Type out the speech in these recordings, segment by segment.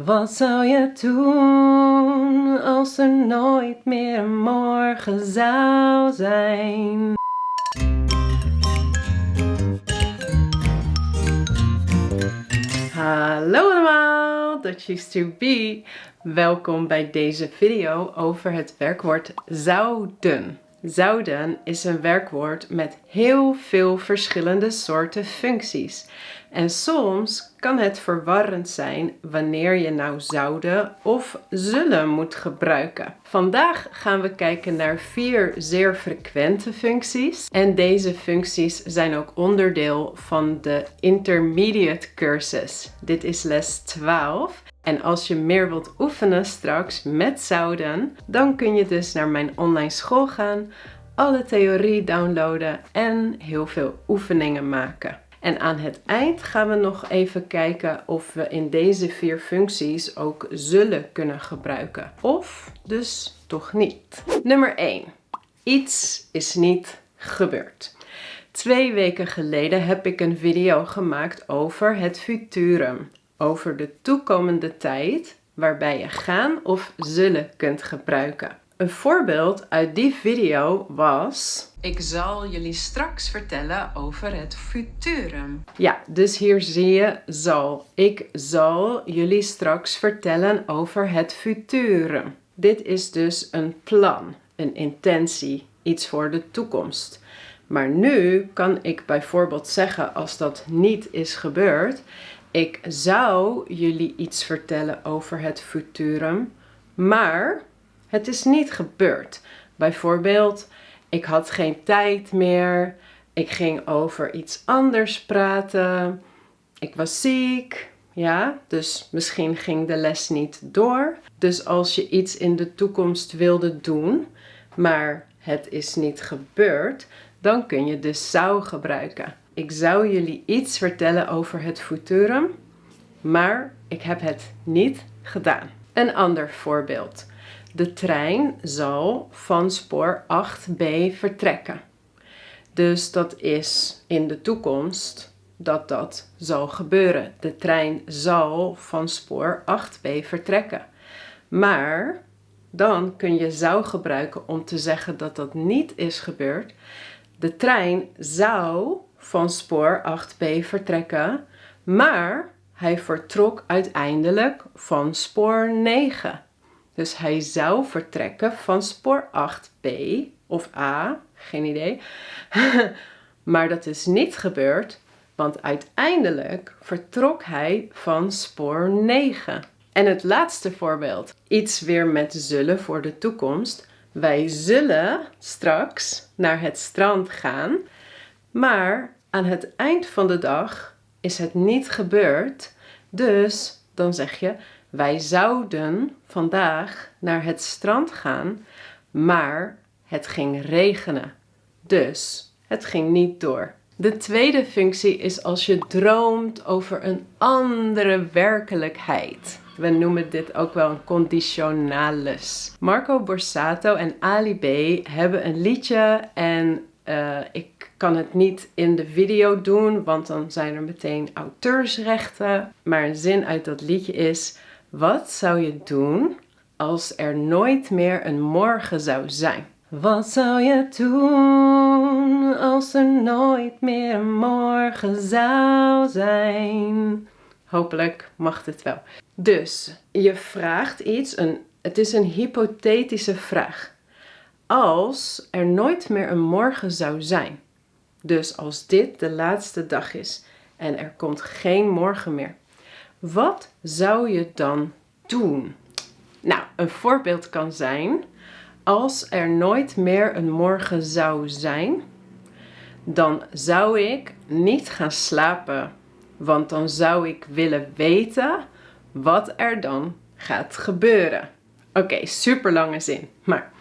Wat zou je doen als er nooit meer een morgen zou zijn? Hallo allemaal, Dutch used to be. Welkom bij deze video over het werkwoord zouden. Zouden is een werkwoord met heel veel verschillende soorten functies. En soms kan het verwarrend zijn wanneer je nou zouden of zullen moet gebruiken. Vandaag gaan we kijken naar 4 zeer frequente functies. En deze functies zijn ook onderdeel van de intermediate cursus. Dit is les 12. En als je meer wilt oefenen straks met zouden, dan kun je dus naar mijn online school gaan, alle theorie downloaden en heel veel oefeningen maken. En aan het eind gaan we nog even kijken of we in deze 4 functies ook zullen kunnen gebruiken. Of dus toch niet. Nummer 1. Iets is niet gebeurd. 2 weken geleden heb ik een video gemaakt over het futurum. Over de toekomende tijd waarbij je gaan of zullen kunt gebruiken. Een voorbeeld uit die video was: ik zal jullie straks vertellen over het futurum. Ja, dus hier zie je zal. Ik zal jullie straks vertellen over het futurum. Dit is dus een plan, een intentie, iets voor de toekomst. Maar nu kan ik bijvoorbeeld zeggen, als dat niet is gebeurd: ik zou jullie iets vertellen over het futurum, maar het is niet gebeurd. Bijvoorbeeld, ik had geen tijd meer, ik ging over iets anders praten, ik was ziek, ja, dus misschien ging de les niet door. Dus als je iets in de toekomst wilde doen, maar het is niet gebeurd, dan kun je dus zou gebruiken. Ik zou jullie iets vertellen over het futurum, maar ik heb het niet gedaan. Een ander voorbeeld. De trein zal van spoor 8b vertrekken. Dus dat is in de toekomst dat zal gebeuren. De trein zal van spoor 8b vertrekken. Maar dan kun je zou gebruiken om te zeggen dat dat niet is gebeurd. De trein zou van spoor 8b vertrekken, maar hij vertrok uiteindelijk van spoor 9. Dus hij zou vertrekken van spoor 8b of A, geen idee. Maar dat is niet gebeurd, want uiteindelijk vertrok hij van spoor 9. En het laatste voorbeeld, iets weer met zullen voor de toekomst. Wij zullen straks naar het strand gaan, maar aan het eind van de dag is het niet gebeurd. Dus dan zeg je: wij zouden vandaag naar het strand gaan, maar het ging regenen. Dus het ging niet door. De tweede functie is als je droomt over een andere werkelijkheid. We noemen dit ook wel een conditionalis. Marco Borsato en Ali B hebben een liedje en ik kan het niet in de video doen, want dan zijn er meteen auteursrechten. Maar een zin uit dat liedje is: wat zou je doen als er nooit meer een morgen zou zijn? Wat zou je doen als er nooit meer een morgen zou zijn? Hopelijk mag dit wel. Dus je vraagt iets, het is een hypothetische vraag. Als er nooit meer een morgen zou zijn, dus als dit de laatste dag is en er komt geen morgen meer, wat zou je dan doen? Nou, een voorbeeld kan zijn: als er nooit meer een morgen zou zijn, dan zou ik niet gaan slapen, want dan zou ik willen weten wat er dan gaat gebeuren. Oké, super lange zin, maar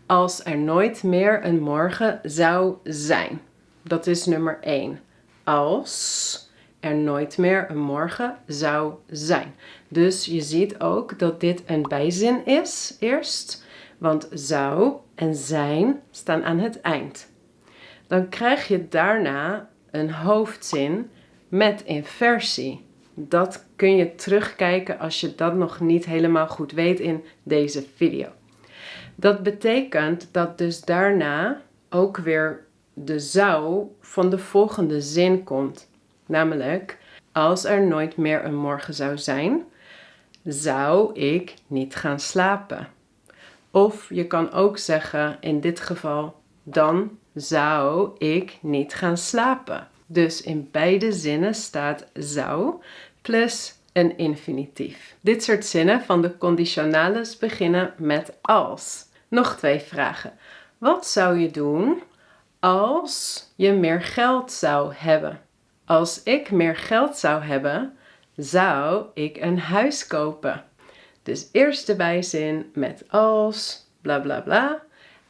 als er nooit meer een morgen zou zijn. Dat is nummer 1. Als er nooit meer een morgen zou zijn. Dus je ziet ook dat dit een bijzin is eerst, want zou en zijn staan aan het eind. Dan krijg je daarna een hoofdzin met inversie. Dat kun je terugkijken als je dat nog niet helemaal goed weet in deze video. Dat betekent dat dus daarna ook weer de zou van de volgende zin komt. Namelijk, als er nooit meer een morgen zou zijn, zou ik niet gaan slapen. Of je kan ook zeggen, in dit geval, dan zou ik niet gaan slapen. Dus in beide zinnen staat zou plus een infinitief. Dit soort zinnen van de conditionales beginnen met als. Nog 2 vragen. Wat zou je doen als je meer geld zou hebben? Als ik meer geld zou hebben, zou ik een huis kopen. Dus eerst de bijzin met als, bla bla bla,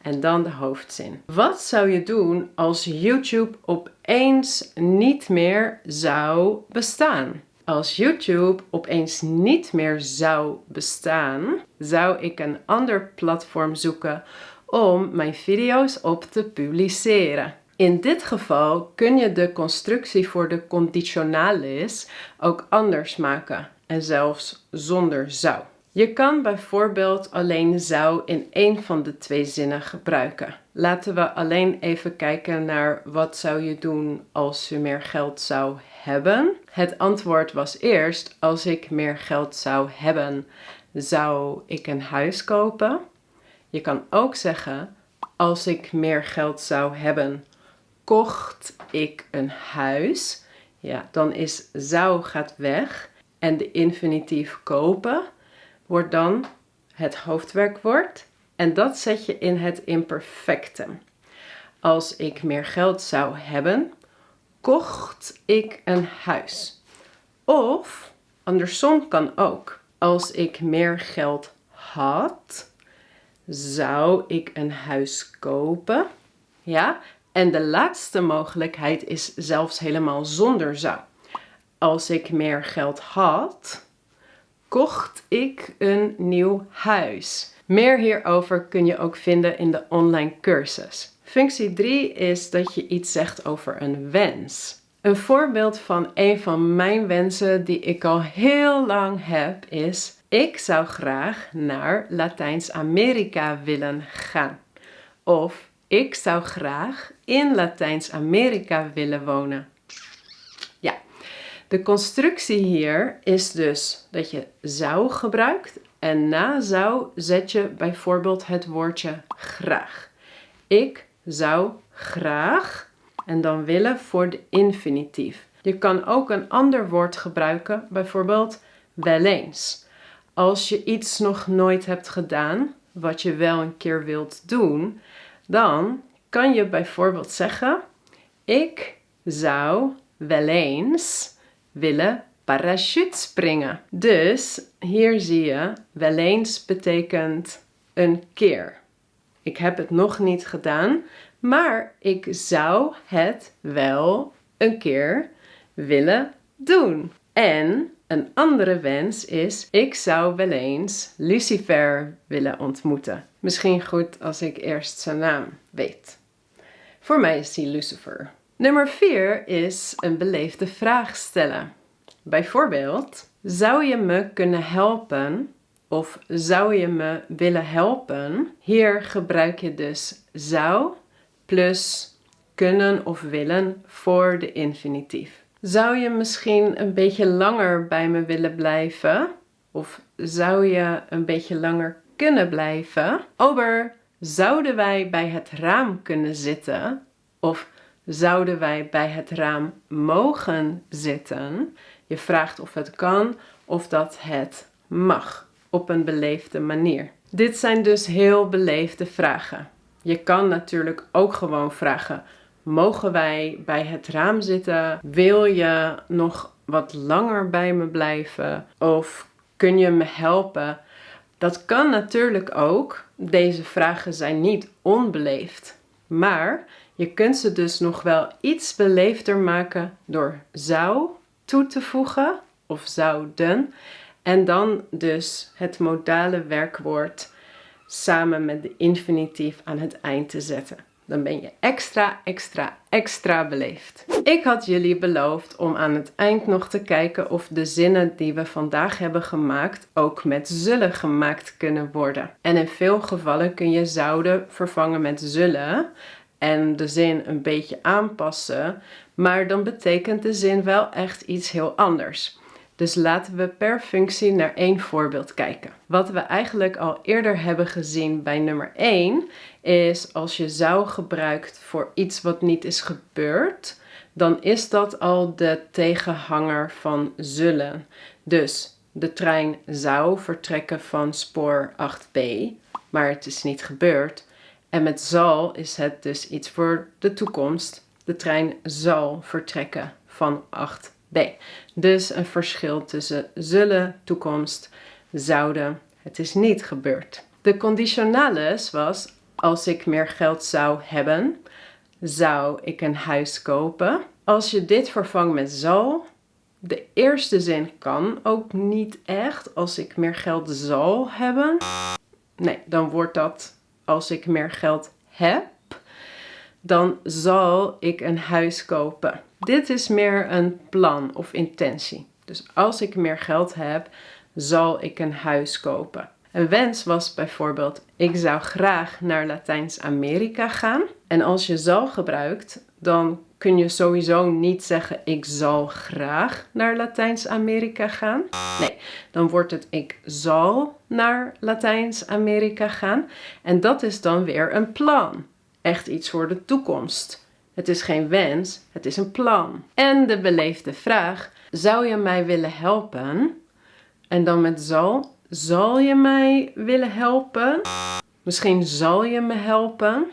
en dan de hoofdzin. Wat zou je doen als YouTube opeens niet meer zou bestaan? Als YouTube opeens niet meer zou bestaan, zou ik een ander platform zoeken om mijn video's op te publiceren. In dit geval kun je de constructie voor de conditionalis ook anders maken en zelfs zonder zou. Je kan bijvoorbeeld alleen zou in één van de 2 zinnen gebruiken. Laten we alleen even kijken naar wat zou je doen als je meer geld zou hebben. Het antwoord was eerst, als ik meer geld zou hebben, zou ik een huis kopen. Je kan ook zeggen, als ik meer geld zou hebben, kocht ik een huis. Ja, dan is zou gaat weg en de infinitief kopen wordt dan het hoofdwerkwoord en dat zet je in het imperfectum. Als ik meer geld zou hebben, kocht ik een huis. Of andersom kan ook. Als ik meer geld had, zou ik een huis kopen. Ja, en de laatste mogelijkheid is zelfs helemaal zonder zou. Als ik meer geld had, kocht ik een nieuw huis. Meer hierover kun je ook vinden in de online cursus. Functie 3 is dat je iets zegt over een wens. Een voorbeeld van een van mijn wensen die ik al heel lang heb is: ik zou graag naar Latijns-Amerika willen gaan. Of ik zou graag in Latijns-Amerika willen wonen. Ja, de constructie hier is dus dat je zou gebruikt en na zou zet je bijvoorbeeld het woordje graag. Ik zou graag en dan willen voor de infinitief. Je kan ook een ander woord gebruiken, bijvoorbeeld wel eens. Als je iets nog nooit hebt gedaan, wat je wel een keer wilt doen, dan kan je bijvoorbeeld zeggen: ik zou wel eens willen parachutespringen. Dus hier zie je, wel eens betekent een keer. Ik heb het nog niet gedaan, maar ik zou het wel een keer willen doen. En een andere wens is: ik zou wel eens Lucifer willen ontmoeten. Misschien goed als ik eerst zijn naam weet. Voor mij is hij Lucifer. Nummer 4 is een beleefde vraag stellen. Bijvoorbeeld, zou je me kunnen helpen? Of zou je me willen helpen? Hier gebruik je dus zou plus kunnen of willen voor de infinitief. Zou je misschien een beetje langer bij me willen blijven? Of zou je een beetje langer kunnen blijven? Ober, zouden wij bij het raam kunnen zitten? Of zouden wij bij het raam mogen zitten? Je vraagt of het kan of dat het mag. Op een beleefde manier. Dit zijn dus heel beleefde vragen. Je kan natuurlijk ook gewoon vragen: mogen wij bij het raam zitten? Wil je nog wat langer bij me blijven? Of kun je me helpen? Dat kan natuurlijk ook. Deze vragen zijn niet onbeleefd. Maar je kunt ze dus nog wel iets beleefder maken door zou toe te voegen of zouden. En dan dus het modale werkwoord samen met de infinitief aan het eind te zetten. dan ben je extra beleefd. Ik had jullie beloofd om aan het eind nog te kijken of de zinnen die we vandaag hebben gemaakt ook met zullen gemaakt kunnen worden. En in veel gevallen kun je zouden vervangen met zullen en de zin een beetje aanpassen, maar dan betekent de zin wel echt iets heel anders. Dus laten we per functie naar één voorbeeld kijken. Wat we eigenlijk al eerder hebben gezien bij nummer 1 is als je zou gebruikt voor iets wat niet is gebeurd, dan is dat al de tegenhanger van zullen. Dus de trein zou vertrekken van spoor 8b, maar het is niet gebeurd. En met zal is het dus iets voor de toekomst. De trein zal vertrekken van 8b. Dus een verschil tussen zullen, toekomst, zouden. Het is niet gebeurd. De conditionales was als ik meer geld zou hebben, zou ik een huis kopen. Als je dit vervangt met zal, de eerste zin kan ook niet echt. Als ik meer geld zal hebben. Nee, dan wordt dat als ik meer geld heb, dan zal ik een huis kopen. Dit is meer een plan of intentie. Dus als ik meer geld heb, zal ik een huis kopen. Een wens was bijvoorbeeld, ik zou graag naar Latijns-Amerika gaan. En als je zal gebruikt, dan kun je sowieso niet zeggen, ik zal graag naar Latijns-Amerika gaan. Nee, dan wordt het, ik zal naar Latijns-Amerika gaan. En dat is dan weer een plan. Echt iets voor de toekomst. Het is geen wens, het is een plan. En de beleefde vraag, zou je mij willen helpen? En dan met zal je mij willen helpen? Misschien zal je me helpen.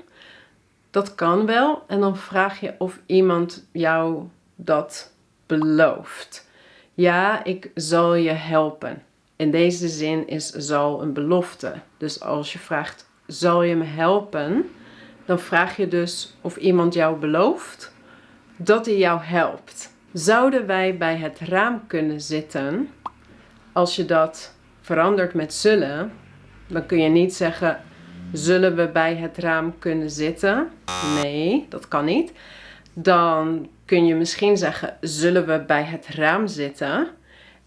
Dat kan wel. En dan vraag je of iemand jou dat belooft. Ja, ik zal je helpen. In deze zin is zal een belofte. Dus als je vraagt, zal je me helpen? Dan vraag je dus of iemand jou belooft dat hij jou helpt. Zouden wij bij het raam kunnen zitten? Als je dat verandert met zullen, dan kun je niet zeggen, zullen we bij het raam kunnen zitten? Nee, dat kan niet. Dan kun je misschien zeggen, zullen we bij het raam zitten?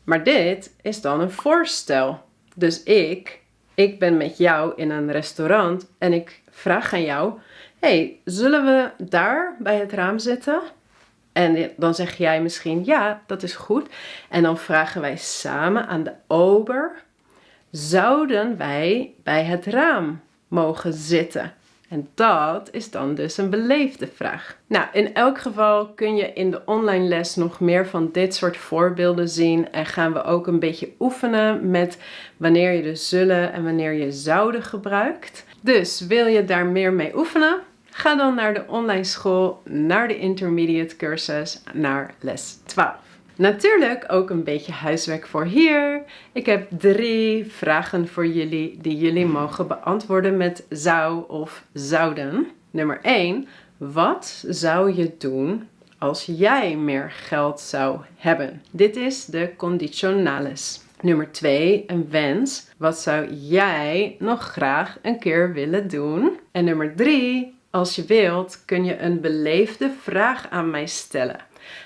Maar dit is dan een voorstel. Dus ik ben met jou in een restaurant en ik vraag aan jou, hey, zullen we daar bij het raam zitten? En dan zeg jij misschien, ja, dat is goed. En dan vragen wij samen aan de ober, zouden wij bij het raam mogen zitten? En dat is dan dus een beleefde vraag. Nou, in elk geval kun je in de online les nog meer van dit soort voorbeelden zien. En gaan we ook een beetje oefenen met wanneer je de zullen en wanneer je zouden gebruikt. Dus wil je daar meer mee oefenen? Ga dan naar de online school, naar de intermediate cursus, naar les 12. Natuurlijk ook een beetje huiswerk voor hier. Ik heb 3 vragen voor jullie die jullie mogen beantwoorden met zou of zouden. Nummer 1. Wat zou je doen als jij meer geld zou hebben? Dit is de conditionales. Nummer 2, een wens. Wat zou jij nog graag een keer willen doen? En nummer 3, als je wilt, kun je een beleefde vraag aan mij stellen.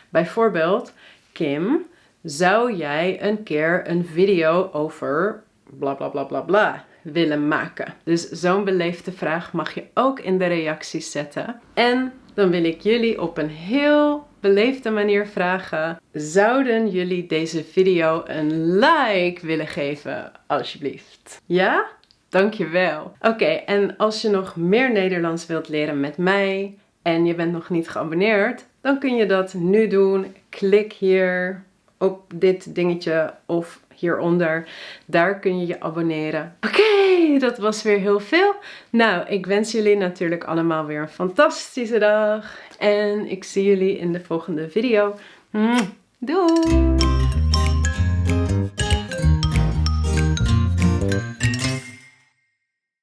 Bijvoorbeeld, Kim, zou jij een keer een video over bla bla bla bla bla willen maken? Dus zo'n beleefde vraag mag je ook in de reacties zetten. En dan wil ik jullie op een heel beleefde manier vragen, zouden jullie deze video een like willen geven, alsjeblieft? Ja? Dankjewel. Oké, en als je nog meer Nederlands wilt leren met mij en je bent nog niet geabonneerd, dan kun je dat nu doen. Klik hier op dit dingetje of hieronder. Daar kun je je abonneren. Oké, dat was weer heel veel. Nou, ik wens jullie natuurlijk allemaal weer een fantastische dag. En ik zie jullie in de volgende video. Doei!